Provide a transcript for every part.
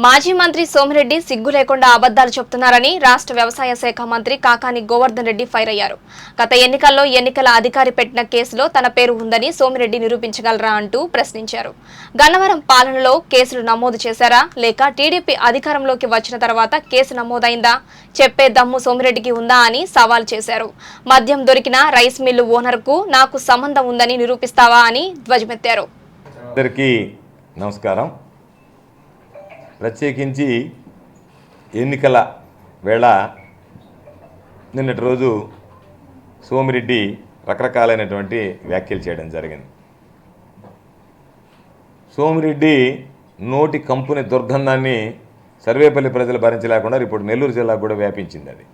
మాజీ మంత్రి సోమిరెడ్డి సిగ్గు లేకుండా అబద్దాలు చెప్తున్నారని రాష్ట్ర వ్యవసాయ శాఖ మంత్రి కాకాని గోవర్ధన్ రెడ్డి ఫైర్ అయ్యారు. గత ఎన్నికల్లో ఎన్నికల అధికారి పెట్టిన కేసులో తన పేరు ఉందని సోమిరెడ్డి నిరూపించగలరా అంటూ ప్రశ్నించారు. గన్నవరం పాలనలో కేసులు నమోదు చేశారా లేక టీడీపీ అధికారంలోకి వచ్చిన తర్వాత కేసు నమోదైందా చెప్పే దమ్ము సోమిరెడ్డికి ఉందా అని సవాల్ చేశారు. మద్యం దొరికిన రైస్ మిల్లు ఓనర్కు నాకు సంబంధం ఉందని నిరూపిస్తావా అని ధ్వజమెత్తారు. నమస్కారం. ప్రత్యేకించి ఎన్నికల వేళ నిన్నటి రోజు సోమిరెడ్డి రకరకాలైనటువంటి వ్యాఖ్యలు చేయడం జరిగింది. సోమిరెడ్డి నోటి కంపుని దుర్గంధాన్ని సర్వేపల్లి ప్రజలు భరించలేకుండా ఇప్పుడు నెల్లూరు జిల్లాకు కూడా వ్యాపించింది. అది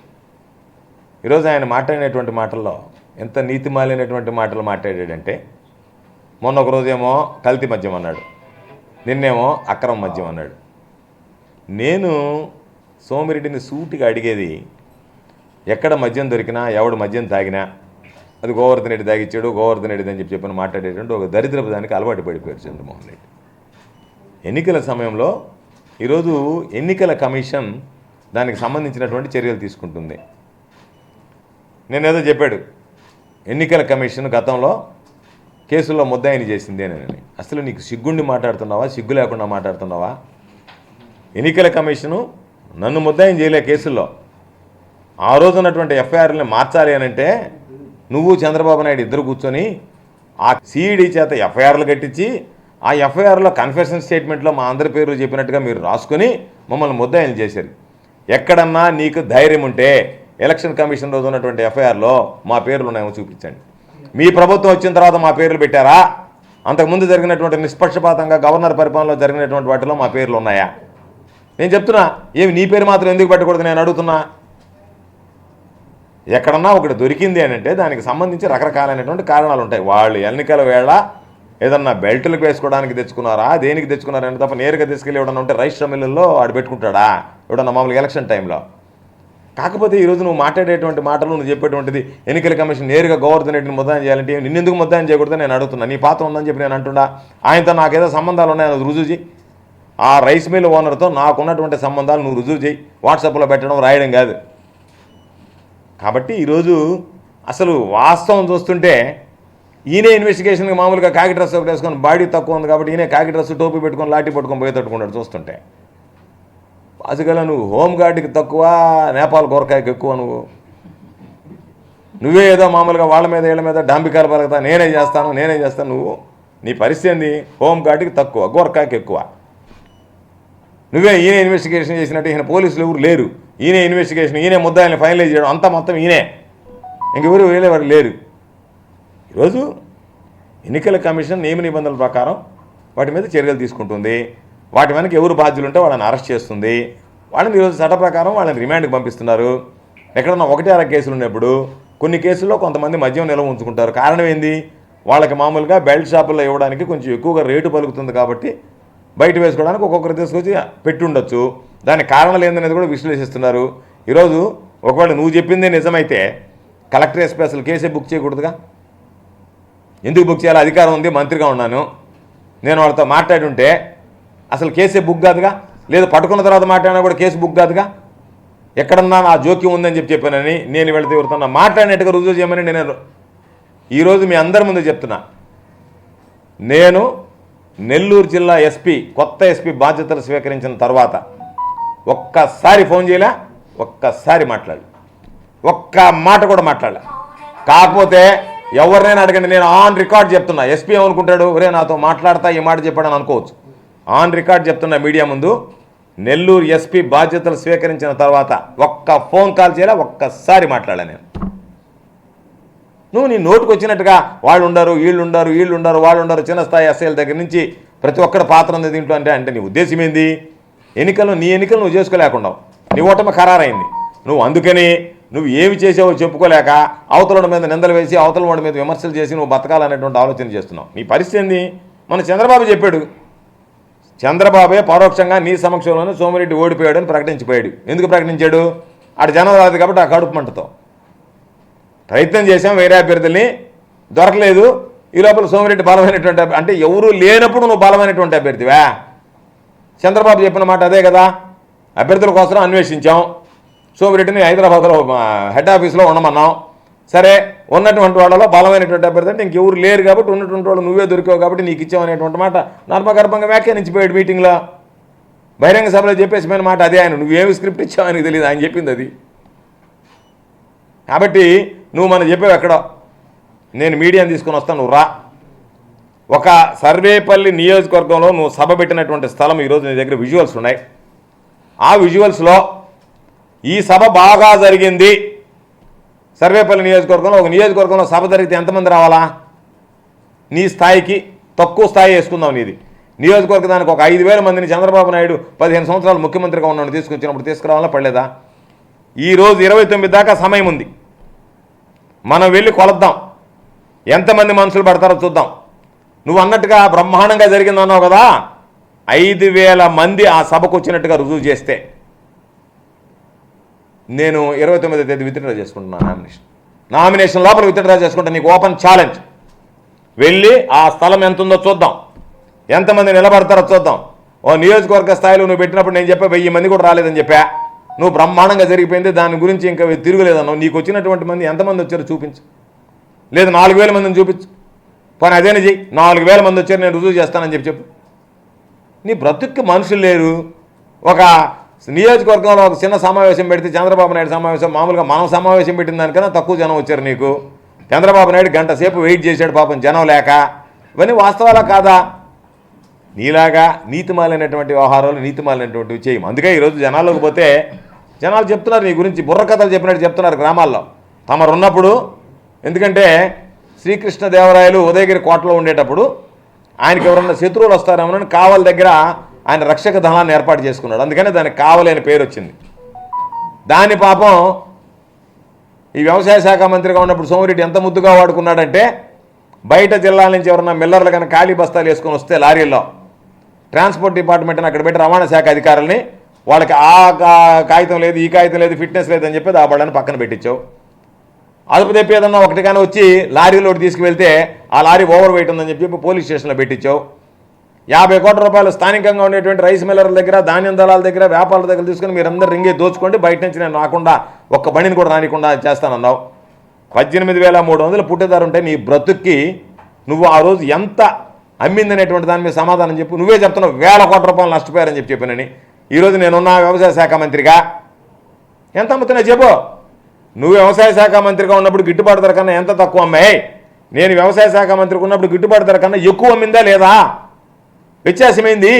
ఈరోజు ఆయన మాట్లాడినటువంటి మాటల్లో ఎంత నీతిమాలినటువంటి మాటలు మాట్లాడాడంటే, మొన్న ఒక రోజేమో కల్తీ మద్యం అన్నాడు, నిన్నేమో అక్రమ మద్యం అన్నాడు. నేను సోమిరెడ్డిని సూటిగా అడిగేది, ఎక్కడ మద్యం దొరికినా ఎవడు మద్యం తాగినా అది గోవర్ధన్ రెడ్డి తాగిచ్చాడు, గోవర్ధన్ రెడ్డి అని చెప్పి మాట్లాడేటువంటి ఒక దరిద్రపు దానికి అలవాటు పడిపోయారు చంద్రమోహన్ రెడ్డి. ఎన్నికల సమయంలో ఈరోజు ఎన్నికల కమిషన్ దానికి సంబంధించినటువంటి చర్యలు తీసుకుంటుంది. నేనేదో చెప్పాడు, ఎన్నికల కమిషన్ గతంలో కేసుల్లో ముద్దాయిని చేసిందేనని. అసలు నీకు సిగ్గుండి మాట్లాడుతున్నావా, సిగ్గు లేకుండా మాట్లాడుతున్నావా? ఎన్నికల కమిషను నన్ను ముద్దాయిని చేయలే కేసుల్లో. ఆ రోజు ఉన్నటువంటి ఎఫ్ఐఆర్ని మార్చాలి అనంటే నువ్వు చంద్రబాబు నాయుడు ఇద్దరు కూర్చొని ఆ సిఈడి చేత ఎఫ్ఐఆర్లు కట్టించి ఆ ఎఫ్ఐఆర్లో కన్ఫెషన్ స్టేట్మెంట్లో మా అందరి పేరు చెప్పినట్టుగా మీరు రాసుకొని మమ్మల్ని ముద్దాయిని చేశారు. ఎక్కడన్నా నీకు ధైర్యం ఉంటే ఎలక్షన్ కమిషన్ రోజు ఉన్నటువంటి ఎఫ్ఐఆర్లో మా పేర్లు ఉన్నాయేమో చూపించండి. మీ ప్రభుత్వం వచ్చిన తర్వాత మా పేర్లు పెట్టారా? అంతకుముందు జరిగినటువంటి నిష్పక్షపాతంగా గవర్నర్ పరిపాలనలో జరిగినటువంటి వాటిలో మా పేర్లు ఉన్నాయా? నేను చెప్తున్నా, ఏమి నీ పేరు మాత్రం ఎందుకు పెట్టకూడదు నేను అడుగుతున్నా. ఎక్కడన్నా ఒకటి దొరికింది అని అంటే దానికి సంబంధించి రకరకాలైనటువంటి కారణాలు ఉంటాయి. వాళ్ళు ఎన్నికల వేళ ఏదన్నా బెల్టులకు వేసుకోవడానికి తెచ్చుకున్నారా, దేనికి తెచ్చుకున్నారని తప్ప నేరుగా తీసుకెళ్ళి ఎవడన్నా ఉంటే రైస్ మిల్లుల్లో ఆడు పెట్టుకుంటాడా ఎవడన్నా మామూలుగా ఎలక్షన్ టైంలో? కాకపోతే ఈరోజు నువ్వు మాట్లాడేటువంటి మాటలు, నువ్వు చెప్పేటువంటిది ఎన్నికల కమిషన్ నేరుగా గోవర్ధన్ రెడ్డిని ముద్దాయం చేయాలంటే నిన్నెందుకు ముద్దాయం చేయకూడదని నేను అడుగుతున్నా. నీ పాత్ర ఉందని చెప్పి నేను అంటున్నా. ఆయనతో నాకేదో సంబంధాలు ఉన్నాయని రుజువు చేయి. ఆ రైస్ మిల్ ఓనర్తో నాకున్నటువంటి సంబంధాలు నువ్వు రుజువు చేయి. వాట్సాప్లో పెట్టడం రాయడం కాదు. కాబట్టి ఈరోజు అసలు వాస్తవం చూస్తుంటే ఈయనే ఇన్వెస్టిగేషన్కి మామూలుగా కాకి డ్రెస్ ఒకటి వేసుకొని, బాడీ తక్కువ ఉంది కాబట్టి ఈయనే కాకి డ్రెస్ టోపీ పెట్టుకొని లాఠీ పట్టుకొని పోయి తట్టుకున్నాడు చూస్తుంటే. అసలు నువ్వు హోంగార్డ్కి తక్కువ, నేపాల్ గోరకాయకి ఎక్కువ. నువ్వే ఏదో మామూలుగా వాళ్ళ మీద వీళ్ళ మీద డాంబికాలు పలుకుతా, నేనే చేస్తాను. నువ్వు నీ పరిస్థితి ఏంది? హోంగార్డ్కి తక్కువ, గోరకాయకి ఎక్కువ. నువ్వే ఈయన ఇన్వెస్టిగేషన్ చేసినట్టు ఈయన పోలీసులు ఎవరు లేరు. ఈయనే ఇన్వెస్టిగేషన్, ఈయనే ముద్దాయిల్ని ఫైనలైజ్ చేయడం, అంతా మొత్తం ఈయనే, ఇంకెవరు వేరేవారు లేరు. ఈరోజు ఎన్నికల కమిషన్ నియమ నిబంధనల ప్రకారం వాటి మీద చర్యలు తీసుకుంటుంది. వాటి వెనక ఎవరు బాధ్యులు ఉంటే వాళ్ళని అరెస్ట్ చేస్తుంది. వాళ్ళని ఈరోజు చట్ట ప్రకారం వాళ్ళని రిమాండ్కి పంపిస్తున్నారు. ఎక్కడన్నా 1-6 కేసులు ఉన్నప్పుడు కొన్ని కేసుల్లో కొంతమంది మద్యం నిల్వ ఉంచుకుంటారు. కారణం ఏంది? వాళ్ళకి మామూలుగా బెల్ట్ షాపుల్లో ఇవ్వడానికి కొంచెం ఎక్కువగా రేటు పలుకుతుంది కాబట్టి బయట వేసుకోవడానికి ఒక్కొక్కరు తీసుకొచ్చి పెట్టి ఉండొచ్చు. దానికి కారణాలు ఏందనేది కూడా విశ్లేషిస్తున్నారు. ఈరోజు ఒకవేళ నువ్వు చెప్పిందే నిజమైతే కలెక్టర్ ఎస్పీ అసలు కేసే బుక్ చేయకూడదుగా. ఎందుకు బుక్ చేయాలి? అధికారం ఉంది, మంత్రిగా ఉన్నాను, నేను వాళ్ళతో మాట్లాడి ఉంటే అసలు కేసే బుక్ కాదుగా. లేదు పట్టుకున్న తర్వాత మాట్లాడినా కూడా కేసు బుక్ కాదుగా. ఎక్కడన్నా నా జోక్యం ఉందని చెప్పానని నేను వెళితే ఎవరుతున్నా మాట్లాడినట్టుగా రుజువు చేయమని నేను ఈరోజు మీ అందరి ముందు చెప్తున్నా. నేను నెల్లూరు జిల్లా ఎస్పీ, కొత్త ఎస్పీ బాధ్యతలు స్వీకరించిన తర్వాత ఒక్కసారి ఫోన్ చేయలే, ఒక్కసారి మాట్లాడలే, ఒక్క మాట కూడా మాట్లాడలే. కాకపోతే ఎవరినైనా అడగండి, నేను ఆన్ రికార్డ్ చెప్తున్నా. ఎస్పీ ఏమనుకుంటాడు, ఒరే నాతో మాట్లాడతా ఈ మాట చెప్పాడని అనుకోవచ్చు. ఆన్ రికార్డ్ చెప్తున్నా మీడియా ముందు, నెల్లూరు ఎస్పీ బాధ్యతలు స్వీకరించిన తర్వాత ఒక్క ఫోన్ కాల్ చేయాలా, ఒక్కసారి మాట్లాడా నేను. నువ్వు నీ నోటుకు వచ్చినట్టుగా వాళ్ళు ఉండరు, వీళ్ళు ఉండరు, వాళ్ళు ఉండరు, చిన్న స్థాయి ఎస్ఐల దగ్గర నుంచి ప్రతి ఒక్కటి పాత్ర ఉంది దీంట్లో అంటే నీ ఉద్దేశం ఏంది? నీ ఎన్నికలు నువ్వు చేసుకోలేకున్నావు, నీ ఓటమి ఖరారైంది. నువ్వు అందుకని నువ్వు ఏమి చేసావో చెప్పుకోలేక అవతల మీద నిందలు వేసి అవతల వాడి మీద విమర్శలు చేసి నువ్వు బతకాలనేటువంటి ఆలోచన చేస్తున్నావు. నీ పరిస్థితి ఏంది? మన చంద్రబాబు చెప్పాడు. చంద్రబాబే పరోక్షంగా నీ సమక్షంలోనే సోమిరెడ్డి ఓడిపోయాడని ప్రకటించిపోయాడు. ఎందుకు ప్రకటించాడు? ఆడు జనం రాదు కాబట్టి ఆ కడుపు మంటతో ప్రయత్నం చేశాం, వేరే అభ్యర్థుల్ని దొరకలేదు. ఈ లోపల సోమిరెడ్డి బలమైనటువంటి అంటే ఎవరు లేనప్పుడు నువ్వు బలమైనటువంటి అభ్యర్థివా? చంద్రబాబు చెప్పిన మాట అదే కదా, అభ్యర్థుల కోసం అన్వేషించాం, సోమిరెడ్డిని హైదరాబాద్లో హెడ్ ఆఫీస్లో ఉండమన్నాం. సరే, ఉన్నటువంటి వాళ్ళలో బలమైనటువంటి అభ్యర్థి అంటే ఇంకెవరు లేరు కాబట్టి ఉన్నటువంటి వాళ్ళు నువ్వే దొరికావు కాబట్టి నీకు ఇచ్చామనేటువంటి మాట నర్మగర్భంగా వ్యాఖ్యానించిపోయాడు మీటింగ్లో. బహిరంగ సభలో చెప్పేసిపోయిన మాట అదే. ఆయన నువ్వేమి స్క్రిప్ట్ ఇచ్చావు ఆయనకు తెలియదు, ఆయన చెప్పింది అది. కాబట్టి నువ్వు మనం చెప్పావు ఎక్కడో, నేను మీడియాని తీసుకొని వస్తాను, నువ్వు రా. ఒక సర్వేపల్లి నియోజకవర్గంలో నువ్వు సభ పెట్టినటువంటి స్థలం ఈరోజు నీ దగ్గర విజువల్స్ ఉన్నాయి. ఆ విజువల్స్లో ఈ సభ బాగా జరిగింది, సర్వేపల్లి నియోజకవర్గంలో ఒక నియోజకవర్గంలో సభ జరిగితే ఎంతమంది రావాలా? నీ స్థాయికి తక్కువ స్థాయి వేసుకుందాం నీది. నియోజకవర్గానికి ఒక 5,000 మందిని చంద్రబాబు నాయుడు 15 సంవత్సరాలు ముఖ్యమంత్రిగా ఉన్నాడు తీసుకొచ్చినప్పుడు తీసుకురావాలా పడలేదా? ఈరోజు 29 దాకా సమయం ఉంది, మనం వెళ్ళి కొలద్దాం, ఎంతమంది మనుషులు పడతారో చూద్దాం. నువ్వు అన్నట్టుగా బ్రహ్మాండంగా జరిగిందన్నావు కదా, 5,000 మంది ఆ సభకు వచ్చినట్టుగా రుజువు చేస్తే నేను 29వ తేదీ విత్డ్రా చేసుకుంటున్నాను. నామినేషన్ లోపల విత్డ్రా చేసుకుంటా. నీకు ఓపెన్ ఛాలెంజ్. వెళ్ళి ఆ స్థలం ఎంత ఉందో చూద్దాం, ఎంతమంది నిలబడతారో చూద్దాం. ఓ నియోజకవర్గ స్థాయిలో నువ్వు పెట్టినప్పుడు నేను చెప్పా 1000 మంది కూడా రాలేదని చెప్పా. నువ్వు బ్రహ్మాండంగా జరిగిపోయింది, దాని గురించి ఇంకా తిరుగులేదన్నావు. నీకు వచ్చినటువంటి మంది ఎంతమంది వచ్చారో చూపించు, లేదు 4,000 మందిని చూపించు. పోనీ అదేనా చెయ్యి, 4,000 మంది వచ్చారు నేను రుజువు చేస్తానని చెప్పు. నీ బ్రతుక్కి మనుషులు లేరు. ఒక నియోజకవర్గంలో ఒక చిన్న సమావేశం పెడితే చంద్రబాబు నాయుడు సమావేశం, మామూలుగా మనం సమావేశం పెట్టిన దానికన్నా తక్కువ జనం వచ్చారు నీకు. చంద్రబాబు నాయుడు గంట సేపు వెయిట్ చేశాడు పాపం జనం లేక. ఇవన్నీ వాస్తవాలా కాదా? నీలాగా నీతిమాలినటువంటి వ్యవహారాలు నీతిమాలినటువంటివి చేయము. అందుకే ఈరోజు జనాల్లోకి పోతే జనాలు చెప్తున్నారు నీ గురించి, బుర్రకథలు చెప్పినట్టు చెప్తున్నారు గ్రామాల్లో తమరున్నప్పుడు. ఎందుకంటే శ్రీకృష్ణదేవరాయలు ఉదయగిరి కోటలో ఉండేటప్పుడు ఆయనకి ఎవరన్నా శత్రువులు వస్తారేమోనని కావలి దగ్గర ఆయన రక్షక దళాన్ని ఏర్పాటు చేసుకున్నాడు. అందుకనే దానికి కావలి అనే పేరు వచ్చింది. దాని పాపం ఈ వ్యవసాయ శాఖ మంత్రిగా ఉన్నప్పుడు సోమిరెడ్డి ఎంత ముద్దుగా వాడుకున్నాడంటే, బయట జిల్లాల నుంచి ఎవరన్నా మిల్లర్లు కానీ ఖాళీ బస్తాలు వేసుకొని వస్తే లారీల్లో ట్రాన్స్పోర్ట్ డిపార్ట్మెంట్ని అక్కడ పెట్టి రవాణా శాఖ అధికారులని వాళ్ళకి ఆ కాగితం లేదు, ఈ కాగితం లేదు, ఫిట్నెస్ లేదని చెప్పి ఆ బళ్ళని పక్కన పెట్టించావు. అదుపు తెప్పి ఏదన్నా ఒకటి కానీ వచ్చి లారీలోకి తీసుకువెళ్తే ఆ లారీ ఓవర్ వెయిట్ ఉందని చెప్పి పోలీస్ స్టేషన్లో పెట్టించావు. 50 కోట్ల రూపాయలు స్థానికంగా ఉండేటువంటి రైస్ మిల్లర్ల దగ్గర, ధాన్యం దళాల దగ్గర, వ్యాపారుల దగ్గర తీసుకుని మీరందరూ రింగే దోచుకోండి, బయట నుంచి నేను రాకుండా ఒక్క బండిని కూడా రానికుండా చేస్తానన్నావు. 18,300 పుట్టేదారు ఉంటే నీ బ్రతుక్కి నువ్వు ఆ రోజు ఎంత అమ్మిందనేటువంటి దాని మీద సమాధానం చెప్పు. నువ్వే చెప్తున్నావు 1,000 కోట్ల రూపాయలు నష్టపోయారని చెప్పానని. ఈరోజు నేనున్న వ్యవసాయ శాఖ మంత్రిగా ఎంత అమ్ముతున్నా చెప్పు. నువ్వు వ్యవసాయ శాఖ మంత్రిగా ఉన్నప్పుడు గిట్టుబాటు ధర కన్నా ఎంత తక్కువ అమ్మాయి? నేను వ్యవసాయ శాఖ మంత్రికి ఉన్నప్పుడు గిట్టుబాటు ధర కన్నా ఎక్కువ అమ్మిందా లేదా? వ్యత్యాసమైంది.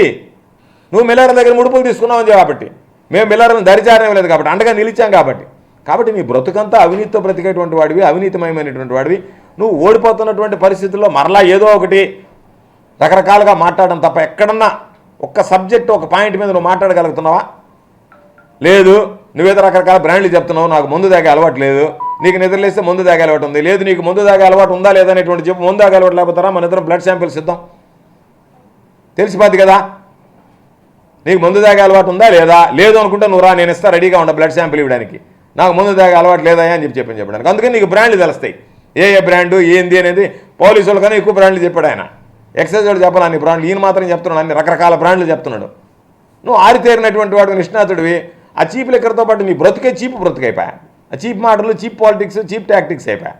నువ్వు మిల్లర్ల దగ్గర ముడుపులు తీసుకున్నావు కాబట్టి, మేము మిల్లర్లను దరిచారం లేదు కాబట్టి, అండగా నిలిచాం కాబట్టి నీ బ్రతుకంతా అవినీతితో బ్రతికేటువంటి వాడివి, అవినీతిమయమైనటువంటి వాడివి. నువ్వు ఓడిపోతున్నటువంటి పరిస్థితుల్లో మరలా ఏదో ఒకటి రకరకాలుగా మాట్లాడడం తప్ప ఎక్కడన్నా ఒక్క సబ్జెక్టు ఒక పాయింట్ మీద నువ్వు మాట్లాడగలుగుతున్నావా? లేదు. నువ్వేదో రకరకాల బ్రాండ్లు చెప్తున్నావు, నాకు ముందు దాగే అలవాటు లేదు, నీకు నిద్రలేస్తే ముందు దాగే అలవాటు ఉంది, లేదు నీకు ముందు దాగే అలవాటు ఉందా లేదా అనేటువంటి చెప్పు. ముందు దాగే అలవాటు లేకపోతారా? మన ఇద్దరం బ్లడ్ శాంపిల్స్ ఇద్దాం, తెలిసిపోద్ది కదా. నీకు ముందు దాగే అలవాటు ఉందా లేదా? లేదు అనుకుంటే నువ్వు రా, నేను ఇస్తా, రెడీగా ఉండ బ్లడ్ శాంపిల్ ఇవ్వడానికి. నాకు ముందు దాగే అలవాటు లేదా అని చెప్పడానికి. అందుకని నీకు బ్రాండ్లు తెలుస్తాయి, ఏ బ్రాండు ఏంది అనేది. పోలీసులు కానీ ఎక్కువ బ్రాండ్లు చెప్పాడు ఆయన. ఎక్సైజ్ వాడు చెప్పాలి అన్ని బ్రాండ్లు, ఈయన మాత్రం చెప్తున్నాడు అన్ని రకరకాల బ్రాండ్లు చెప్తున్నాడు. నువ్వు ఆరితేరినటువంటి వాడు, నిష్ణాతుడివి. ఆ చీప్ లెక్కర్తో పాటు నీ బ్రతుకే చీప్ బ్రతుకైపోయా. ఆ చీప్ మాటలు, చీప్ పాలిటిక్స్, చీప్ టాక్టిక్స్ అయిపోయా.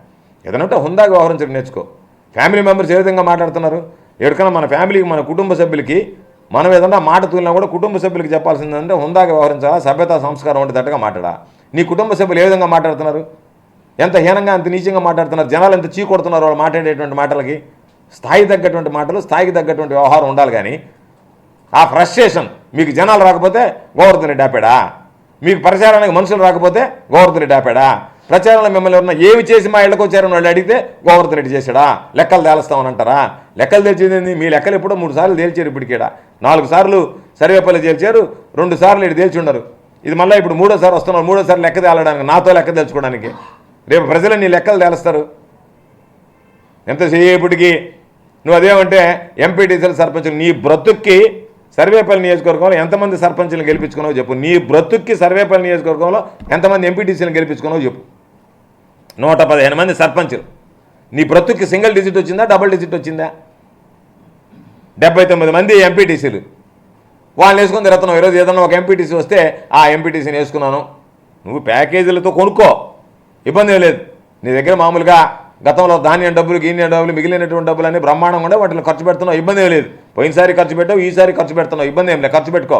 ఏదైనా హుందాగా వ్యవహరించడం నేర్చుకో. ఫ్యామిలీ మెంబర్స్ ఏ విధంగా మాట్లాడుతున్నారు? ఎక్కడికైనా మన ఫ్యామిలీకి, మన కుటుంబ సభ్యులకి మనం ఏదన్నా మాట తూలినా కూడా కుటుంబ సభ్యులకి చెప్పాల్సిందంటే హుందాగా వ్యవహరించాలా, సభ్యత సంస్కారం ఉండేటట్టుగా మాట్లాడా. నీ కుటుంబ సభ్యులు ఏ విధంగా మాట్లాడుతున్నారు? ఎంత హీనంగా, ఎంత నీచంగా మాట్లాడుతున్నారు. జనాలు ఎంత చీకొడుతున్నారు వాళ్ళు మాట్లాడేటువంటి మాటలకి. స్థాయి తగ్గటువంటి మాటలు, స్థాయికి తగ్గటువంటి వ్యవహారం ఉండాలి. కానీ ఆ ఫ్రస్ట్రేషన్, మీకు జనాలు రాకపోతే గోవర్ధన్ రెడ్డి ఆపాడా? మీకు ప్రచారానికి మనుషులు రాకపోతే గోవర్ధన్ రెడ్డి ఆపాడా? ప్రచారంలో మిమ్మల్ని ఎవరన్నా ఏమి చేసి మా ఇళ్ళకి వచ్చారని వాళ్ళు అడిగితే గోవర్ధన్ రెడ్డి చేశాడా? లెక్కలు తేలుస్తామని అంటారా? లెక్కలు తేల్చేది మీ లెక్కలు ఎప్పుడో 3 సార్లు తేల్చారు. ఇప్పటికేడా 4 సార్లు సర్వేపల్లి తేల్చారు, 2 సార్లు ఇటు తేల్చి ఉండరు. ఇది మళ్ళీ ఇప్పుడు 3వ సారి వస్తున్నారు. 3వ సారి లెక్క తేలడానికి, నాతో లెక్క తెలుసుకోవడానికి. రేపు ప్రజలు నీ లెక్కలు తేలుస్తారు. ఎంతసేపటికి నువ్వు అదేమంటే ఎంపీటీసీలు, సర్పంచులు. నీ బ్రతుక్కి సర్వేపల్లి నియోజకవర్గంలో ఎంతమంది సర్పంచులను గెలిపించుకున్నావో చెప్పు. నీ బ్రతుక్కి సర్వేపల్లి నియోజకవర్గంలో ఎంతమంది ఎంపీటీసీలను గెలిపించుకున్నావో చెప్పు. 115 మంది సర్పంచులు. నీ బ్రతుక్కి సింగిల్ డిజిట్ వచ్చిందా, డబుల్ డిజిట్ వచ్చిందా? 79 మంది ఎంపీటీసీలు. వాళ్ళని వేసుకొని తిరుగుతున్నావు. ఈరోజు ఏదన్నా ఒక ఎంపీటీసీ వస్తే ఆ ఎంపీటీసీని వేసుకున్నాను. నువ్వు ప్యాకేజీలతో కొనుక్కో, ఇబ్బంది ఏం లేదు. నీ దగ్గర మామూలుగా గతంలో ధాన్యం డబ్బులు గిన్యం డబ్బులు మిగిలినటువంటి డబ్బులు అన్నీ బ్రహ్మాండంగా ఉండే వాటిని ఖర్చు పెడుతున్నావు, ఇబ్బంది ఏం లేదు. పోయినసారి ఖర్చు పెట్టావు, ఈసారి ఖర్చు పెడుతున్నావు, ఇబ్బంది ఏం లేదు, ఖర్చు పెట్టుకో.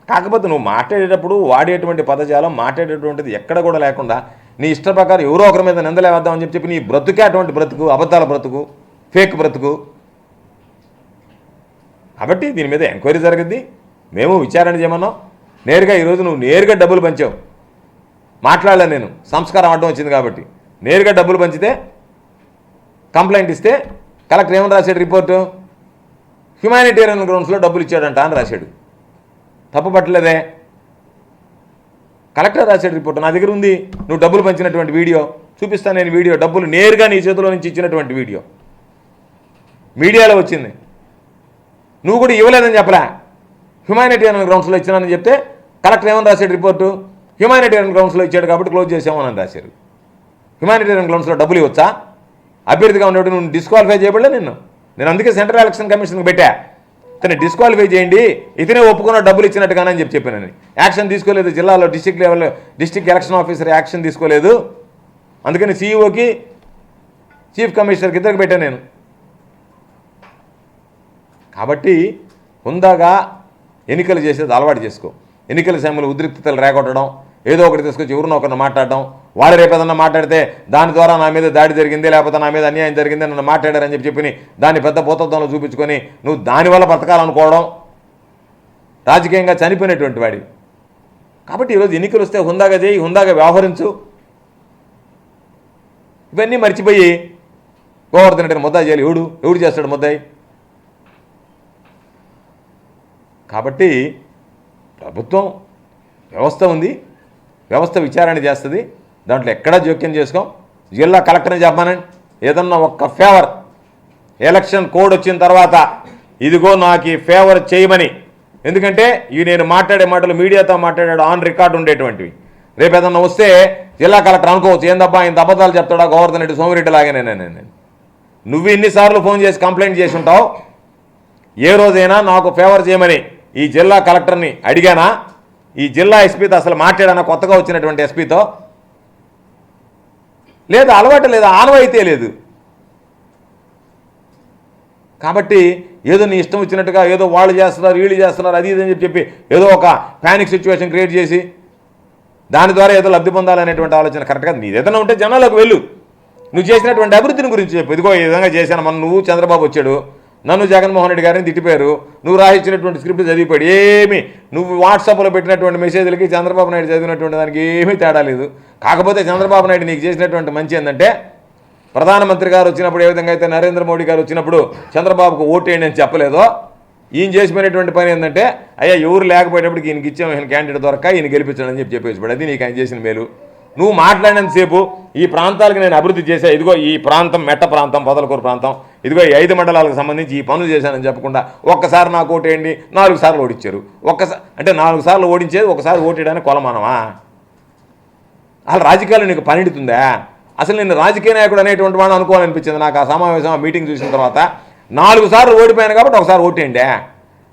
కాకపోతే నువ్వు మాట్లాడేటప్పుడు వాడేటువంటి పదజాలం మాట్లాడేటువంటిది ఎక్కడ కూడా లేకుండా నీ ఇష్ట ప్రకారం ఎవరో ఒకరి మీద నిందలేవేద్దామని చెప్పి నీ బ్రతుకే అటువంటి బ్రతుకు, అబద్ధాల బ్రతుకు, ఫేక్ బ్రతుకు. కాబట్టి దీని మీద ఎంక్వైరీ జరగద్ది, మేము విచారణ చేయమన్నాం. నేరుగా ఈరోజు నువ్వు నేరుగా డబ్బులు పంచావు, మాట్లాడలే నేను, సంస్కారం అడ్డం వచ్చింది కాబట్టి. నేరుగా డబ్బులు పంచితే కంప్లైంట్ ఇస్తే కలెక్టర్ ఏమని రాశాడు రిపోర్టు? హ్యుమానిటేరియన్ గ్రౌండ్స్లో డబ్బులు ఇచ్చాడంట అని రాశాడు. తప్పు పట్టలేదే, కలెక్టర్ రాశాడు రిపోర్టు, నా దగ్గర ఉంది. నువ్వు డబ్బులు పంచినటువంటి వీడియో చూపిస్తాను నేను. వీడియో డబ్బులు నేరుగా నీ చేతిలో నుంచి ఇచ్చినటువంటి వీడియో మీడియాలో వచ్చింది. నువ్వు కూడా ఇవ్వలేదని చెప్పలే, హ్యుమానిటేరియన్ గ్రౌండ్స్లో ఇచ్చినానని చెప్తే కలెక్టర్ ఏమని రాశాడు రిపోర్టు? హ్యుమానిటేరియన్ గ్రౌండ్స్లో ఇచ్చాడు కాబట్టి క్లోజ్ చేసామని రాశారు. హ్యుమానిటేరియన్ గ్రౌండ్స్లో డబ్బులు ఇవ్వచ్చా? అభ్యర్థిగా ఉన్నప్పుడు నువ్వు డిస్క్వాలిఫై చేయబడలే నేను అందుకే సెంట్రల్ ఎలక్షన్ కమిషన్కి పెట్టా, ఇతను డిస్క్వాలిఫై చేయండి, ఇతనే ఒప్పుకున్న డబ్బులు ఇచ్చినట్టుగానని చెప్పానని. యాక్షన్ తీసుకోలేదు జిల్లాలో, డిస్టిక్ లెవెల్లో డిస్టిక్ ఎలక్షన్ ఆఫీసర్ యాక్షన్ తీసుకోలేదు. అందుకని సీఈఓకి చీఫ్ కమిషనర్కి ఇద్దరికి పెట్టాను నేను. కాబట్టి హుందాగా ఎన్నికలు చేసేది అలవాటు చేసుకో. ఎన్నికల సమయంలో ఉద్రిక్తతలు రేగొట్టడం, ఏదో ఒకటి తీసుకొచ్చి ఎవరినో ఒకరిని మాట్లాడడం, వాడు రేపు ఏదన్నా మాట్లాడితే దాని ద్వారా నా మీద దాడి జరిగింది, లేకపోతే నా మీద అన్యాయం జరిగింది, నన్ను మాట్లాడారని చెప్పి దాన్ని పెద్ద భూతత్వంలో చూపించుకొని నువ్వు దానివల్ల బతకాలనుకోవడం రాజకీయంగా చనిపోయినటువంటి వాడి. కాబట్టి ఈరోజు ఎన్నికలు వస్తే హుందాగా చేయి, హుందాగా వ్యవహరించు. ఇవన్నీ మర్చిపోయి గోవర్ధన్ రెడ్డిని ముద్దాయి చేయాలి. ఎవడు చేస్తాడు ముద్దాయి? కాబట్టి ప్రభుత్వం వ్యవస్థ ఉంది, వ్యవస్థ విచారణ చేస్తుంది, దాంట్లో ఎక్కడా జోక్యం చేసుకోం. జిల్లా కలెక్టర్ని చెప్పానండి, ఏదన్నా ఒక్క ఫేవర్ ఎలక్షన్ కోడ్ వచ్చిన తర్వాత ఇదిగో నాకు ఈ ఫేవర్ చేయమని. ఎందుకంటే ఇవి నేను మాట్లాడే మాటలు మీడియాతో మాట్లాడాడు ఆన్ రికార్డు ఉండేటువంటివి. రేపు ఏదన్నా వస్తే జిల్లా కలెక్టర్ అనుకోవచ్చు, ఏందబ్బా ఇంత అబద్ధాలు చెప్తాడా గోవర్ధన్ రెడ్డి, సోమిరెడ్డి లాగానే. నువ్వు ఇన్నిసార్లు ఫోన్ చేసి కంప్లైంట్ చేసి ఉంటావు. ఏ రోజైనా నాకు ఫేవర్ చేయమని ఈ జిల్లా కలెక్టర్ని అడిగానా? ఈ జిల్లా ఎస్పీతో అసలు మాట్లాడానా? కొత్తగా వచ్చినటువంటి ఎస్పీతో లేదు, అలవాటు లేదు, ఆనవాయితీ లేదు. కాబట్టి ఏదో నీ ఇష్టం వచ్చినట్టుగా ఏదో వాళ్ళు చేస్తున్నారు, వీళ్ళు చేస్తున్నారు, అది ఇదని చెప్పి ఏదో ఒక ప్యానిక్ సిచ్యువేషన్ క్రియేట్ చేసి దాని ద్వారా ఏదో లబ్ధి పొందాలనేటువంటి ఆలోచన కరెక్ట్గా నీది. ఏదైనా ఉంటే జనాలకు వెళ్ళు, నువ్వు చేసినటువంటి అభివృద్ధిని గురించి చెప్పు. ఇదిగో ఈ విధంగా చేశాను, మన నువ్వు చంద్రబాబు వచ్చాడు, నన్ను జగన్మోహన్ రెడ్డి గారిని తిట్టిపోయారు, నువ్వు రాయించినటువంటి స్క్రిప్ట్ చదివిపోయాడు, ఏమి నువ్వు వాట్సాప్లో పెట్టినటువంటి మెసేజ్లకి చంద్రబాబు నాయుడు చదివినటువంటి దానికి ఏమీ తేడా లేదు. కాకపోతే చంద్రబాబు నాయుడు నీకు చేసినటువంటి మంచి ఏంటంటే, ప్రధానమంత్రి గారు వచ్చినప్పుడు ఏ విధంగా అయితే నరేంద్ర మోడీ గారు వచ్చినప్పుడు చంద్రబాబుకు ఓటేయండి అని చెప్పలేదో, ఈయన చేసిపోయినటువంటి పని ఏంటంటే, అయ్యా ఎవరు లేకపోయేటప్పటికి ఈయనకి ఇచ్చాము, ఈయన క్యాండిడేట్ దొరక ఈయన గెలిపించడం అని చెప్పేసి అది నీకు ఆయన చేసిన మేలు. నువ్వు మాట్లాడినంతసేపు ఈ ప్రాంతాలకు నేను అభివృద్ధి చేశా, ఇదిగో ఈ ప్రాంతం మెట్ట ప్రాంతం, పొదలకూరు ప్రాంతం, ఇదిగో ఈ 5 మండలాలకు సంబంధించి ఈ పనులు చేశానని చెప్పకుండా ఒక్కసారి నాకు ఓటేయండి 4 సార్లు ఓడించారు. అంటే 4 సార్లు ఓడించేది ఒకసారి ఓటేయడానికి కొలమానమా? అసలు రాజకీయాలు నీకు పనిడుతుందా? అసలు నేను రాజకీయ నాయకుడు అనేటువంటి వాడు అనుకోవాలనిపించింది నాకు ఆ సమావేశం, ఆ మీటింగ్ చూసిన తర్వాత. 4 సార్లు ఓడిపోయాను కాబట్టి ఒకసారి ఓటేయండి.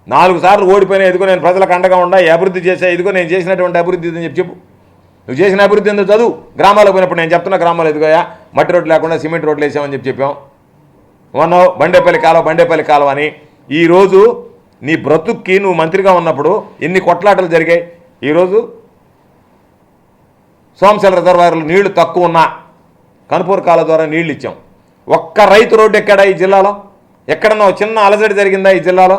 4 సార్లు ఓడిపోయినా ఇదిగో నేను ప్రజలకు అండగా ఉండా, ఈ అభివృద్ధి చేసా, ఇదిగో నేను చేసినటువంటి అభివృద్ధి అని చెప్పు. నువ్వు చేసిన అభివృద్ధి ఎందుకు చదువు. గ్రామాలకు పోయినప్పుడు నేను చెప్తున్నా, గ్రామాలు ఎదుగోయా మట్టి రోడ్లు లేకుండా సిమెంట్ రోడ్లు వేసామని చెప్పాం. మొన్న బండేపల్లి కాలువ అని. ఈరోజు నీ బ్రతుక్కి నువ్వు మంత్రిగా ఉన్నప్పుడు ఎన్ని కొట్లాటలు జరిగాయి. ఈరోజు సోమశల రిజర్వాయర్లు నీళ్లు తక్కువ ఉన్నా కనుపూర్ కాలువ ద్వారా నీళ్లు ఇచ్చాం. ఒక్క రైతు రోడ్డు ఎక్కడా ఈ జిల్లాలో? ఎక్కడన్నా చిన్న అలజడి జరిగిందా ఈ జిల్లాలో?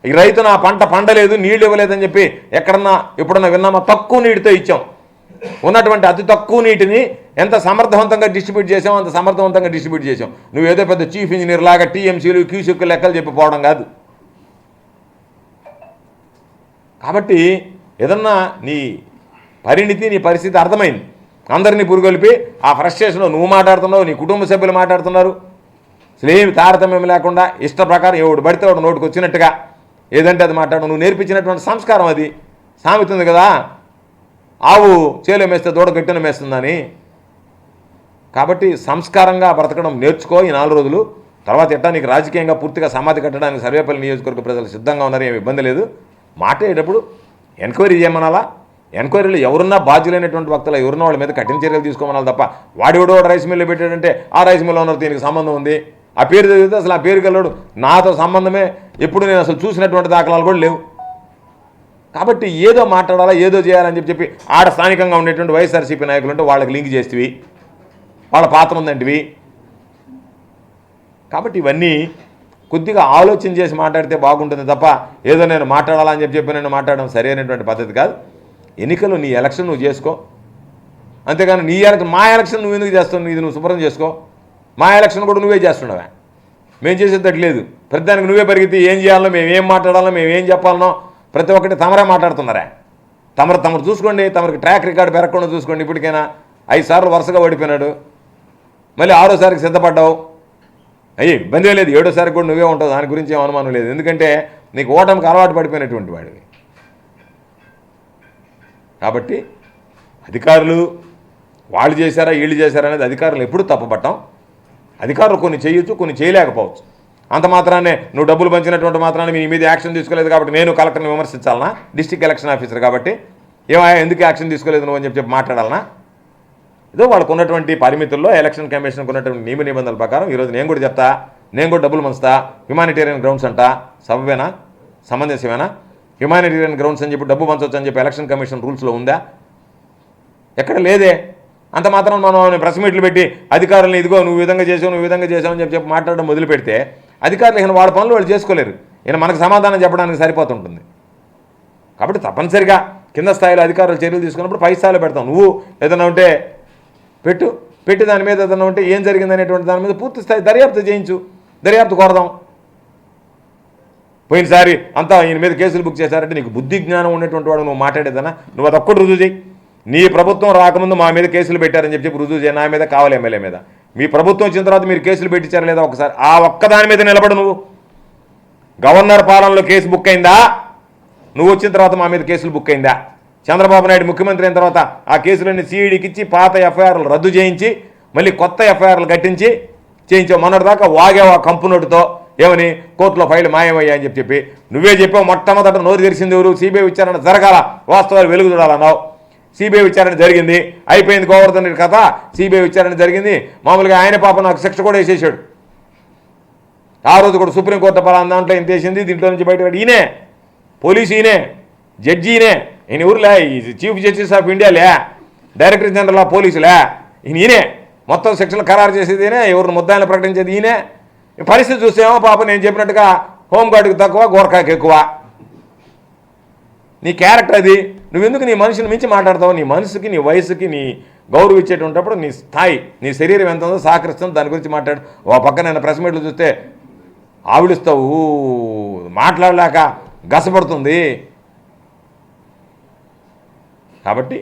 ఈ రైతు నా పంట పండలేదు, నీళ్లు ఇవ్వలేదని చెప్పి ఎక్కడన్నా ఎప్పుడన్నా విన్నామా? తక్కువ నీటితో ఇచ్చాం. ఉన్నటువంటి అతి తక్కువ నీటిని ఎంత సమర్థవంతంగా డిస్ట్రిబ్యూట్ చేసామో అంత సమర్థవంతంగా డిస్ట్రిబ్యూట్ చేసాం. నువ్వు ఏదో పెద్ద చీఫ్ ఇంజనీర్ లాగా టీఎంసీలు క్యూసెక్లు లెక్కలు చెప్పిపోవడం కాదు. కాబట్టి ఏదన్నా నీ పరిణితి, నీ పరిస్థితి అర్థమైంది. అందరినీ పురుగొలిపి ఆ ఫ్రస్ట్రేషన్లో నువ్వు మాట్లాడుతున్నావు, నీ కుటుంబ సభ్యులు మాట్లాడుతున్నారు. అసలు ఏమి తారతమ్యం లేకుండా ఇష్ట ప్రకారం ఎవడు పడితే వాడు నోటికి వచ్చినట్టుగా ఏదంటే అది మాట్లాడడం నువ్వు నేర్పించినటువంటి సంస్కారం. అది సామెత ఉంది కదా, ఆవు చేలో మేస్తే దూడ గట్టిన మేస్తుందని. కాబట్టి సంస్కారంగా బ్రతకడం నేర్చుకో ఈ 4 రోజులు. తర్వాత ఎట్టా నీకు రాజకీయంగా పూర్తిగా సమాధి కట్టడానికి సర్వేపల్లి నియోజకవర్గ ప్రజలు సిద్ధంగా ఉన్నారు, ఏమి ఇబ్బంది లేదు. మాట్లాడేటప్పుడు ఎంక్వైరీ చేయమనాలా, ఎంక్వైరీలో ఎవరున్నా బాధ్యులైనటువంటి వ్యక్తులు ఎవరున్నా వాళ్ళ మీద కఠిన చర్యలు తీసుకోమనాలి తప్ప వాడు రైస్ మిల్లు పెట్టాడంటే ఆ రైస్ మిల్ ఓనర్ దీనికి సంబంధం ఉంది, ఆ పేరు చదివితే అసలు ఆ పేరు గెలవాడు, నాతో సంబంధమే ఎప్పుడు నేను అసలు చూసినటువంటి దాఖలాలు కూడా లేవు. కాబట్టి ఏదో మాట్లాడాలా ఏదో చేయాలని చెప్పి ఆడ స్థానికంగా ఉండేటువంటి వైఎస్ఆర్సీపీ నాయకులు ఉంటే వాళ్ళకి లింక్ చేస్తేవి, వాళ్ళ పాత్ర ఉందంటివి. కాబట్టి ఇవన్నీ కొద్దిగా ఆలోచన చేసి మాట్లాడితే బాగుంటుంది తప్ప ఏదో నేను మాట్లాడాలని చెప్పి నేను మాట్లాడడం సరైనటువంటి పద్ధతి కాదు. ఎన్నికలు నీ ఎలక్షన్ నువ్వు చేసుకో, అంతేగాని నీ ఎలక్షన్ మా ఎలక్షన్ నువ్వు ఎందుకు చేస్తావు, ఇది నువ్వు శుభ్రం చేసుకో. మా ఎలక్షన్ కూడా నువ్వే చేస్తున్నావా, మేము చేసేటట్లేదు. ప్రతిదానికి నువ్వే పరిగెత్తి ఏం చేయాలనో మేము ఏం మాట్లాడాలనో మేము ఏం చెప్పాలనో ప్రతి ఒక్కటి తమరే మాట్లాడుతున్నారా. తమరు చూసుకోండి, తమరికి ట్రాక్ రికార్డు పెరగకుండా చూసుకోండి. ఇప్పటికైనా 5 సార్లు వరుసగా ఓడిపోయినాడు, మళ్ళీ 6వసారికి సిద్ధపడ్డావు. ఇబ్బంది లేదు, 7వసారికి కూడా నువ్వే ఉంటావు, దాని గురించి ఏం అనుమానం లేదు. ఎందుకంటే నీకు ఓటమికి అలవాటు పడిపోయినటువంటి వాడివి. కాబట్టి అధికారులు వాళ్ళు చేశారా వీళ్ళు చేశారా అనేది అధికారులు ఎప్పుడు తప్పుపట్టం. అధికారులు కొన్ని చేయొచ్చు, కొన్ని చేయలేకపోవచ్చు. అంత మాత్రాన్ని నువ్వు డబ్బులు పంచినటువంటి మాత్రాన్ని మీ మీద యాక్షన్ తీసుకోలేదు కాబట్టి నేను కలెక్టర్ని విమర్శించాలనా, డిస్ట్రిక్ట్ ఎలక్షన్ ఆఫీసర్ కాబట్టి ఎందుకు యాక్షన్ తీసుకోలేదు నువ్వు అని చెప్పి మాట్లాడాలనా? ఏదో వాళ్ళకు ఉన్నటువంటి పరిమితుల్లో ఎలక్షన్ కమిషన్కి ఉన్నటువంటి నియమ నిబంధనల ప్రకారం ఈరోజు నేను కూడా చెప్తా, నేను కూడా డబ్బులు పంచుతా. హ్యుమానిటేరియన్ గ్రౌండ్స్ అంట, సబబేనా, సమంజసమేనా? హ్యుమానిటేరియన్ గ్రౌండ్స్ అని చెప్పి డబ్బు పంచవచ్చు అని చెప్పి ఎలక్షన్ కమిషన్ రూల్స్లో ఉందా? ఎక్కడ లేదే. అంత మాత్రం మనం ప్రెస్ మీట్లు పెట్టి అధికారులను ఇదిగో నువ్వు విధంగా చేసావు నువ్వు విధంగా చేసావు అని చెప్పి మాట్లాడడం మొదలు పెడితే అధికారులు ఈయన వాళ్ళ పనులు వాళ్ళు చేసుకోలేరు. ఈయన మనకు సమాధానం చెప్పడానికి సరిపోతుంటుంది. కాబట్టి తప్పనిసరిగా కింద స్థాయిలో అధికారులు చర్యలు తీసుకున్నప్పుడు పై స్థాయిలో పెడతాం. నువ్వు ఏదైనా ఉంటే పెట్టి దాని మీద ఏదైనా ఉంటే ఏం జరిగిందనేటువంటి దాని మీద పూర్తి స్థాయి దర్యాప్తు చేయించు, దర్యాప్తు కోరదాం. పోయినసారి అంతా ఈయన మీద కేసులు బుక్ చేశారంటే నీకు బుద్ధి జ్ఞానం ఉన్నటువంటి వాడు నువ్వు మాట్లాడేదన్నా, నువ్వు అదొక్కటి రుజువు చేయి. నీ ప్రభుత్వం రాకముందు మా మీద కేసులు పెట్టారని చెప్పి రుజువు చేయి. నా మీద కావాలి ఎమ్మెల్యే మీద. మీ ప్రభుత్వం వచ్చిన తర్వాత మీరు కేసులు పెట్టించారా లేదా ఒకసారి ఆ ఒక్కదాని మీద నిలబడు. నువ్వు గవర్నర్ పాలనలో కేసు బుక్ అయిందా? నువ్వు వచ్చిన తర్వాత మా మీద కేసులు బుక్ అయిందా? చంద్రబాబు నాయుడు ముఖ్యమంత్రి అయిన తర్వాత ఆ కేసులన్నీ సిఈడికి ఇచ్చి పాత ఎఫ్ఐఆర్లు రద్దు చేయించి మళ్ళీ కొత్త ఎఫ్ఐఆర్లు కట్టించి చేయించావు. మొన్నటిదాకా వాగావు ఆ కంపునోటితో ఏమని కోర్టులో ఫైల్ మాయమయ్యా అని చెప్పి నువ్వే చెప్పావు. మొట్టమొదట నోరు తెరిచింది ఎవరు? సిబిఐ విచారణ జరగాల, వాస్తవాలు వెలుగు చూడాలన్నావు. సిబిఐ విచారణ జరిగింది, అయిపోయింది. గోవర్ధన్ రెడ్డి కథ సిబిఐ విచారణ జరిగింది. మామూలుగా ఆయన పాప నాకు శిక్ష కూడా వేసేసాడు. ఆ రోజు కూడా సుప్రీంకోర్టు పలానా దాంట్లో ఇంత వేసింది, దీంట్లో నుంచి బయటపడి ఈయనే పోలీసు, ఈయనే జడ్జి, ఈయన ఊరులే చీఫ్ జస్టిస్ ఆఫ్ ఇండియాలే, డైరెక్టర్ జనరల్ ఆఫ్ పోలీసులే, ఈయనే మొత్తం శిక్షలు ఖరారు చేసేది ఈయనే, ఎవరిని ముద్దాయిలు ప్రకటించేది ఈయనే. పరిస్థితి చూస్తేమో పాప నేను చెప్పినట్టుగా హోంగార్డుకి తక్కువ, గోర్ఖాకి ఎక్కువ. నీ క్యారెక్టర్ అది. నువ్వెందుకు నీ మనిషిని మించి మాట్లాడతావు? నీ మనసుకి నీ వయసుకి నీ గౌరవ ఇచ్చేటప్పుడు నీ స్థాయి నీ శరీరం ఎంత ఉందో సహకరిస్తుందో దాని గురించి మాట్లాడు. ఓ పక్క నేను ప్రెస్ మీట్లు చూస్తే ఆవిడిస్తావు, మాట్లాడలేక గసపడుతుంది. కాబట్టి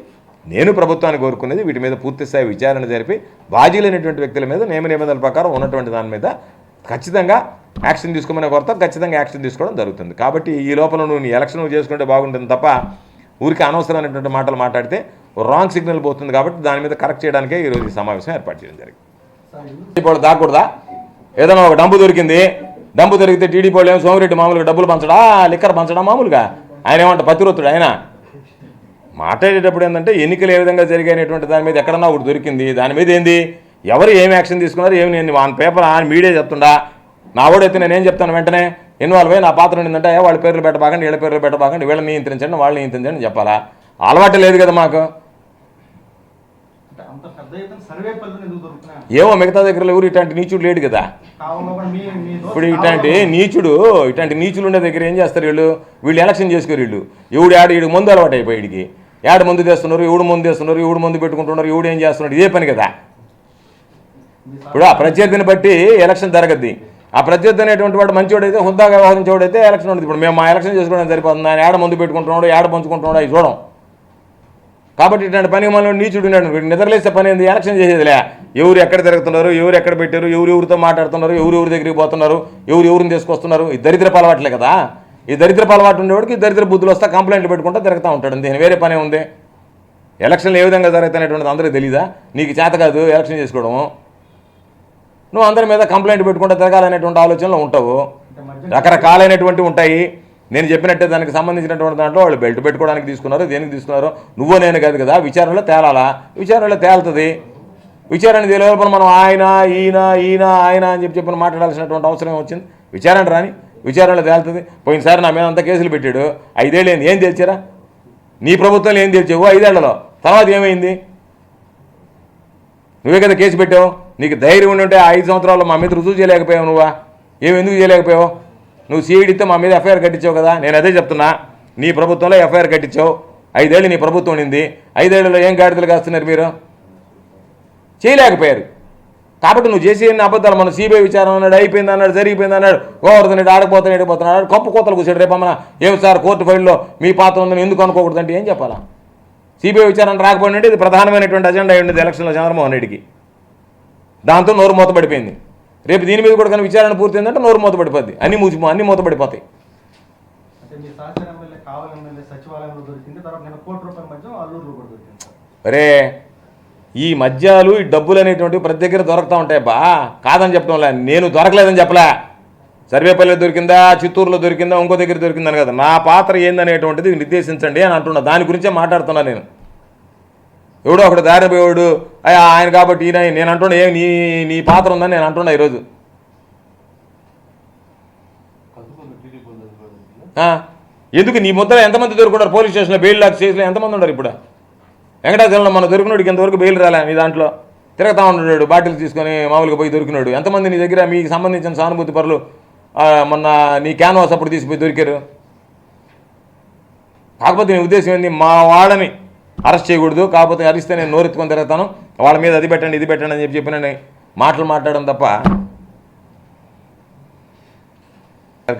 నేను ప్రభుత్వాన్ని కోరుకునేది వీటి మీద పూర్తిస్థాయి విచారణ జరిపి బాధ్యులైనటువంటి వ్యక్తుల మీద నియమ నిబంధనల ప్రకారం ఉన్నటువంటి దాని మీద ఖచ్చితంగా యాక్షన్ తీసుకోమని కోరుతాం. ఖచ్చితంగా యాక్షన్ తీసుకోవడం జరుగుతుంది. కాబట్టి ఈ లోపల నువ్వు నీ ఎలక్షన్ నువ్వు చేసుకుంటే బాగుంటుంది తప్ప ఊరికి అనవసరమైనటువంటి మాటలు మాట్లాడితే రాంగ్ సిగ్నల్ పోతుంది. కాబట్టి దాని మీద కరెక్ట్ చేయడానికే ఈరోజు ఈ సమావేశం ఏర్పాటు చేయడం జరిగింది. ఇప్పుడు దాకూడదా? ఏదైనా ఒక డంపు దొరికింది, డంపు దొరికితే టీడీపీ వాళ్ళు ఏమో సోమిరెడ్డి మామూలుగా డబ్బులు పంచడా, లిక్కర్ పంచడా మామూలుగా ఆయన ఏమంటే పతివృత్తుడు ఆయన. మాట్లాడేటప్పుడు ఏంటంటే ఎన్నికలు ఏ విధంగా జరిగాయనేటువంటి దాని మీద ఎక్కడన్నా ఒకటి దొరికింది, దాని మీద ఏంది ఎవరు ఏమి యాక్షన్ తీసుకున్నారు ఏమి నేను ఆన్ పేపర్ ఆన్ మీడియా చెప్తుండా. నా ఓడైతే నేనేం చెప్తాను వెంటనే ఇన్వాల్వ్ అయ్యి నా పాత్ర ఉండిందంటే వాళ్ళ పేర్లు పెట్టబాకండి, వీళ్ళ పేర్లు పెట్టబాకండి, వీళ్ళని నియంత్రించండి, వాళ్ళని నియంత్రించండి అని చెప్పాలా? అలవాటు లేదు కదా మాకు. ఏమో మిగతా దగ్గర ఎవరు ఇట్లాంటి నీచుడు లేడు కదా. ఇప్పుడు ఇట్లాంటి నీచులు ఉండే దగ్గర ఏం చేస్తారు వీళ్ళు ఎలక్షన్ చేసుకోరు. వీడు ఈడు ముందు అలవాటు అయిపోయి వీడికి ముందు తెస్తున్నారు, ఎవడు ముందు పెట్టుకుంటున్నారు, ఎవడు ఏం చేస్తున్నారు, ఇదే పని కదా. ఇప్పుడు ఆ ప్రత్యర్థిని బట్టి ఎలక్షన్ జరగద్ది. ఆ ప్రత్యర్థి అనేటువంటి వాడు మంచివాడైతే హుద్దాగా వ్యవహరించేవాడైతే ఎలక్షన్ ఉంటుంది. ఇప్పుడు మేము మా ఎలక్షన్ చేసుకోవడం సరిపోతుంది, ఆయన ముందు పెట్టుకుంటున్నాడు పంచుకుంటున్నాడు అవి చూడం. కాబట్టి ఇట్లాంటి పని మనం నీచుడు నిద్రలేసే పని ఏంది? ఎలక్షన్ చేసేదిలే. ఎవరు ఎక్కడ తిరుగుతున్నారు, ఎవరు ఎక్కడ పెట్టారు, ఎవరితో మాట్లాడుతున్నారు, ఎవరి దగ్గరికి పోతున్నారు, ఎవరిని తీసుకొస్తున్నారు, ఈ దరిద్రపు అలవాట్లే కదా. ఈ దరిద్రపు అలవాటు ఉండేవాడికి దరిద్ర బుద్ధులు వస్తా కంప్లైంట్లు పెట్టుకుంటూ తిరుగుతూ ఉంటాడు. దీని వేరే పనే ఉంది. ఎలక్షన్లు ఏ విధంగా జరుగుతాయనేటువంటిది అందరికీ తెలీదా? నీకు చేత కాదు ఎలక్షన్ చేసుకోవడము, నువ్వు అందరి మీద కంప్లైంట్ పెట్టుకుంటూ తిరగాలనేటువంటి ఆలోచనలో ఉంటావు. రకరకాలైనటువంటి ఉంటాయి. నేను చెప్పినట్టే దానికి సంబంధించినటువంటి దాంట్లో వాళ్ళు బెల్ట్ పెట్టుకోవడానికి తీసుకున్నారో దేనికి తీసుకున్నారో నువ్వో నేను కాదు కదా, విచారణలో తేలాలా, విచారణలో తేలుతుంది. విచారణ తెలియకపోతే మనం ఆయన ఈయన ఈయన ఆయన అని చెప్పి మాట్లాడాల్సినటువంటి అవసరం వచ్చింది. విచారణ రాని విచారణలో తేలుతుంది. పోయినసారి నా మీద అంతా కేసులు పెట్టాడు, 5 ఏళ్ళు ఏం తెచ్చారా? నీ ప్రభుత్వంలో ఏం తెచ్చావు 5 ఏళ్లలో? తర్వాత ఏమైంది? నువ్వే కదా కేసు పెట్టావు. నీకు ధైర్యం ఉంటే 5 సంవత్సరాల్లో మా మీద రుజువు చేయలేకపోయావు. నువ్వా ఎందుకు చేయలేకపోయావు? నువ్వు సిఐడితో మా మీద ఎఫ్ఐఆర్ కట్టించావు కదా. నేను అదే చెప్తున్నా, నీ ప్రభుత్వంలో ఎఫ్ఐఆర్ కట్టించావు. 5 ఏళ్ళు నీ ప్రభుత్వం ఉండింది. 5 ఏళ్లలో ఏం గాడిదలు కాస్తున్నారు మీరు? చేయలేకపోయారు. కాబట్టి నువ్వు చేసి ఎన్ని అబద్ధాలు. మన సిబిఐ విచారణ అన్నాడు, అయిపోయింది అన్నాడు, జరిగిపోయింది అన్నాడు, గోవర్ధన్ రెడ్డి ఆడపోతున్నాడు, కప్పు కోతలు కూర్చాడు. రేపమ్మన ఏం సార్ కోర్టు ఫైల్లో మీ పాత్ర ఉందని ఎందుకు అనుకోకూడదు అంటే ఏం చెప్పాలా? సిబిఐ విచారణ రాకపోయినట్టు ఇది ప్రధానమైనటువంటి అజెండా ఉండేది ఎలక్షన్లో చంద్రమోహన్ రెడ్డికి. దాంతో నోరు మూతపడిపోయింది. రేపు దీని మీద కూడా కానీ విచారణ పూర్తయిందంటే నోరు మూతపడిపోద్ది, అన్ని మూతపడిపోతాయి. అరే ఈ మద్యాలు ఈ డబ్బులు అనేటువంటివి ప్రతి దగ్గర దొరుకుతూ ఉంటాయి బా, కాదని చెప్పడంలే. నేను దొరకలేదని చెప్పలే. సర్వేపల్లిలో దొరికిందా, చిత్తూరులో దొరికిందా, ఇంకో దగ్గర దొరికిందని కదా. నా పాత్ర ఏందనేటువంటిది నిర్దేశించండి అని అంటున్నా. దాని గురించే మాట్లాడుతున్నా నేను. ఎవడో ఒకడు దారి పోయాడు ఆయన కాబట్టి ఈయన నేను అంటున్నా. ఏం నీ పాత్ర ఉందని నేను అంటున్నా ఈరోజు. ఎందుకు నీ ముద్ర ఎంతమంది దొరుకున్నారు పోలీస్ స్టేషన్లో? బెయిల్ లాక్ స్టేషన్లో ఎంతమంది ఉన్నారు ఇప్పుడు? వెంకటాచలంలో మన దొరికినోడికి ఇంతవరకు బెయిల్ రాలే. నీ దాంట్లో తిరుగుతూ ఉన్నాడు బాటిల్ తీసుకొని మామూలుగా పోయి దొరికినాడు. ఎంతమంది నీ దగ్గర మీకు సంబంధించిన సానుభూతి పరులు మొన్న నీ క్యాన్వాస్ అప్పుడు తీసిపోయి దొరికారు? కాకపోతే నీ ఉద్దేశం ఏంది? మా వాళ్ళని అరెస్ట్ చేయకూడదు, కాకపోతే అరిస్తే నేను నోరెత్తుకొని తిరుగుతాను, వాళ్ళ మీద అది పెట్టండి ఇది పెట్టండి అని చెప్పిన మాటలు మాట్లాడడం తప్ప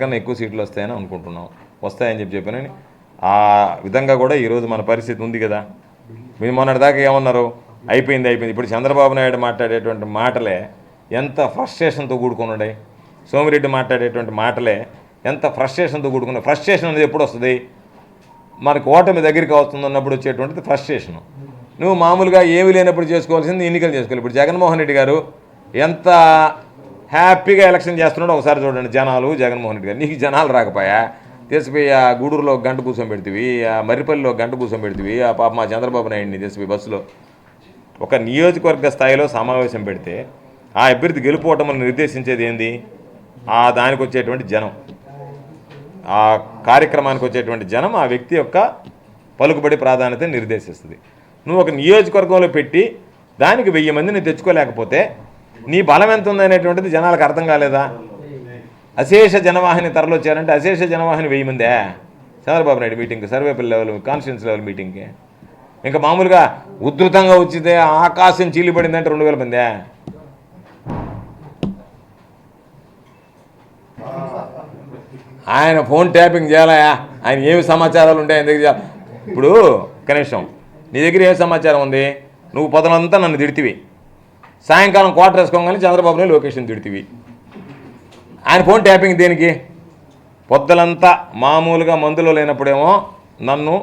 కన్నా ఎక్కువ సీట్లు వస్తాయని అనుకుంటున్నాం. వస్తాయని చెప్పినని ఆ విధంగా కూడా ఈరోజు మన పరిస్థితి ఉంది కదా. మీరు మొన్నటిదాకా ఏమన్నారు? అయిపోయింది. ఇప్పుడు చంద్రబాబు నాయుడు మాట్లాడేటువంటి మాటలే ఎంత ఫ్రస్ట్రేషన్తో కూడుకున్నాయి. సోమిరెడ్డి మాట్లాడేటువంటి మాటలే ఎంత ఫ్రస్ట్రేషన్తో కూడుకున్నాయి. ఫ్రస్ట్రేషన్ అనేది ఎప్పుడు వస్తుంది? మనకు ఓటమి దగ్గరికి వస్తుందన్నప్పుడు వచ్చేటువంటిది ఫ్రస్ట్రేషను. నువ్వు మామూలుగా ఏమీ లేనప్పుడు చేసుకోవాల్సింది ఎన్నికలు చేసుకోవాలి. ఇప్పుడు జగన్మోహన్ రెడ్డి గారు ఎంత హ్యాపీగా ఎలక్షన్ చేస్తున్నాడో ఒకసారి చూడండి. జనాలు జగన్మోహన్ రెడ్డి గారు, నీకు జనాలు రాకపోయా తీసిపోయి ఆ గూడూరులో గంట కూర్చొని పెడితివి, ఆ మర్రిపల్లిలో గంట కూర్చొని పెడితివి, ఆ పాప మా చంద్రబాబు నాయుడిని తీసిపోయి బస్సులో ఒక నియోజకవర్గ స్థాయిలో సమావేశం పెడితే ఆ అభ్యర్థి గెలుపోవటం నిర్దేశించేది ఏంది? ఆ దానికి వచ్చేటువంటి జనం, ఆ కార్యక్రమానికి వచ్చేటువంటి జనం ఆ వ్యక్తి యొక్క పలుకుబడి ప్రాధాన్యత నిర్దేశిస్తుంది. నువ్వు ఒక నియోజకవర్గంలో పెట్టి దానికి 1000 మందిని తెచ్చుకోలేకపోతే నీ బలం ఎంత ఉందనేటువంటిది జనాలకు అర్థం కాలేదా? అశేష జనవాహిని తరలొచ్చారంటే అశేష జనవాహిని 1000 మందే చంద్రబాబు నాయుడు మీటింగ్కి, సర్వేపల్లి లెవెల్ కాన్స్టిట్యూన్సీ లెవెల్ మీటింగ్కి. ఇంకా మామూలుగా ఉధృతంగా వచ్చితే ఆకాశం చీలిపడిందంటే 2000 మందే. ఆయన ఫోన్ ట్యాపింగ్ చేయాలయా? ఆయన ఏమి సమాచారాలు ఉంటాయి ఆయన దగ్గర? ఇప్పుడు కనీసం నీ దగ్గర ఏ సమాచారం ఉంది? నువ్వు పొదలంతా నన్ను తిడితివి, సాయంకాలం క్వార్టర్ వేసుకోగానే చంద్రబాబుని లొకేషన్ తిడితివి. ఆయన ఫోన్ ట్యాపింగ్ దేనికి? పొద్దులంతా మామూలుగా మందులో లేనప్పుడేమో నన్ను,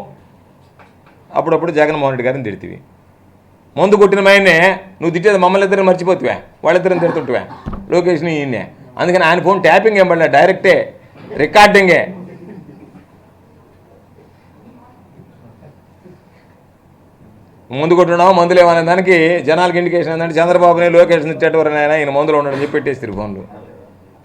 అప్పుడప్పుడు జగన్మోహన్ రెడ్డి గారిని తిడితివి. మందు కొట్టిన మైనే నువ్వు తిట్టేది మమ్మల్ని ఇద్దరిని మర్చిపోతువా, వాళ్ళిద్దరిని తిడుతుంటువా, లొకేషన్ ఈయన్నే. అందుకని ఆయన ఫోన్ ట్యాపింగ్ ఏం పడలే, డైరెక్టే రికార్డింగే. ముందు కొట్టున్నావు మందులు ఏమనే దానికి జనాలకి ఇండికేషన్ ఏంటంటే చంద్రబాబుని లొకేషన్ ఇచ్చేటవరనైనా ఈయన మందులో ఉండడం చెప్పి పెట్టేస్తారు ఫోన్లు.